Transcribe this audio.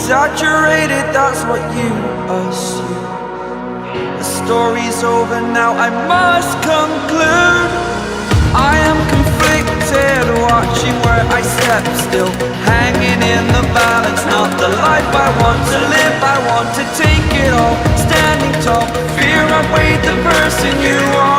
exaggerated, that's what you assume. The story's over now, I must conclude. I am conflicted, watching where I step still, hanging in the balance, not the life I want to live. I want to take it all, standing tall, fear I've weighed the person you are.